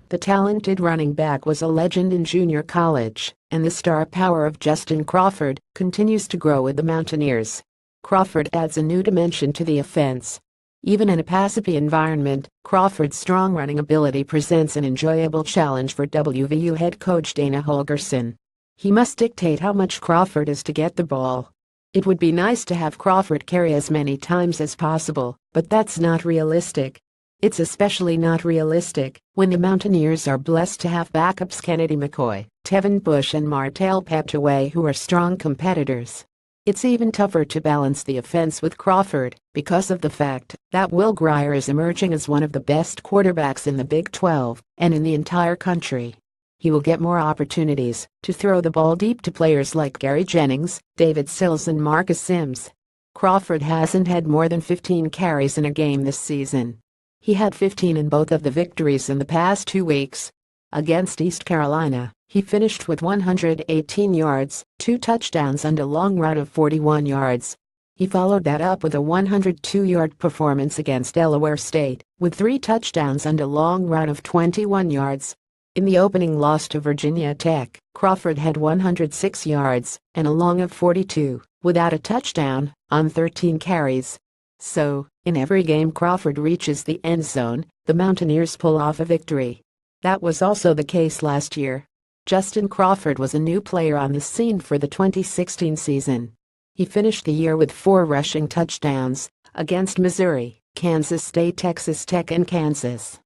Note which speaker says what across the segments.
Speaker 1: The talented running back was a legend in junior college, and the star power of Justin Crawford continues to grow with the Mountaineers. Crawford adds a new dimension to the offense. Even in a passive environment, Crawford's strong running ability presents an enjoyable challenge for WVU head coach Dana Holgorsen. He must dictate how much Crawford is to get the ball. It would be nice to have Crawford carry as many times as possible, but that's not realistic. It's especially not realistic when the Mountaineers are blessed to have backups Kennedy McCoy, Tevin Bush and Martell Petaway who are strong competitors. It's even tougher to balance the offense with Crawford because of the fact that Will Grier is emerging as one of the best quarterbacks in the Big 12 and in the entire country. He will get more opportunities to throw the ball deep to players like Gary Jennings, David Sills and Marcus Sims. Crawford hasn't had more than 15 carries in a game this season. He had 15 in both of the victories in the past 2 weeks. Against East Carolina, he finished with 118 yards, 2 touchdowns and a long run of 41 yards. He followed that up with a 102-yard performance against Delaware State, with 3 touchdowns and a long run of 21 yards. In the opening loss to Virginia Tech, Crawford had 106 yards and a long of 42, without a touchdown, on 13 carries. So, in every game Crawford reaches the end zone, the Mountaineers pull off a victory. That was also the case last year. Justin Crawford was a new player on the scene for the 2016 season. He finished the year with 4 rushing touchdowns against Missouri, Kansas State, Texas Tech and Kansas.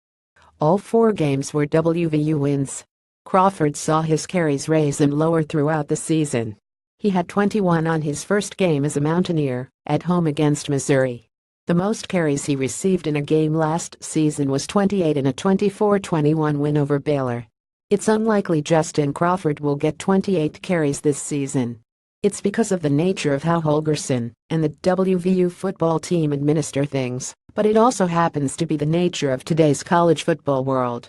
Speaker 1: All 4 games were WVU wins. Crawford saw his carries raise and lower throughout the season. He had 21 on his first game as a Mountaineer, at home against Missouri. The most carries he received in a game last season was 28 in a 24-21 win over Baylor. It's unlikely Justin Crawford will get 28 carries this season. It's because of the nature of how Holgorsen and the WVU football team administer things, but it also happens to be the nature of today's college football world.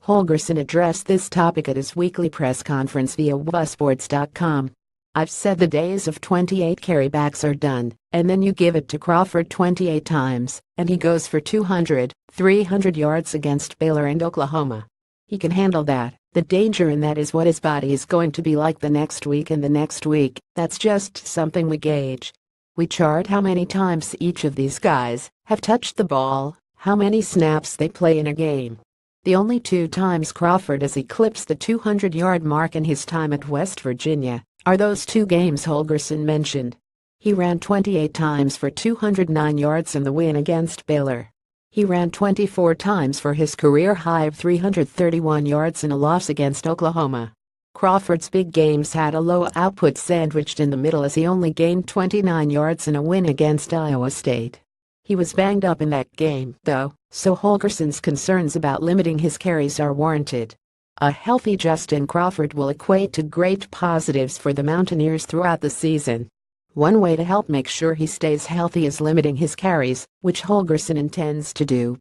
Speaker 1: Holgorsen addressed this topic at his weekly press conference via WVUsports.com. "I've said the days of 28 carry backs are done, and then you give it to Crawford 28 times, and he goes for 200, 300 yards against Baylor and Oklahoma. He can handle that. The danger in that is what his body is going to be like the next week and the next week. That's just something we gauge. We chart how many times each of these guys have touched the ball, how many snaps they play in a game. The only 2 times Crawford has eclipsed the 200-yard mark in his time at West Virginia are those 2 games Holgorsen mentioned. He ran 28 times for 209 yards in the win against Baylor. He ran 24 times for his career high of 331 yards in a loss against Oklahoma. Crawford's big games had a low output sandwiched in the middle as he only gained 29 yards in a win against Iowa State. He was banged up in that game, though, so Holgorsen's concerns about limiting his carries are warranted. A healthy Justin Crawford will equate to great positives for the Mountaineers throughout the season. One way to help make sure he stays healthy is limiting his carries, which Holgorsen intends to do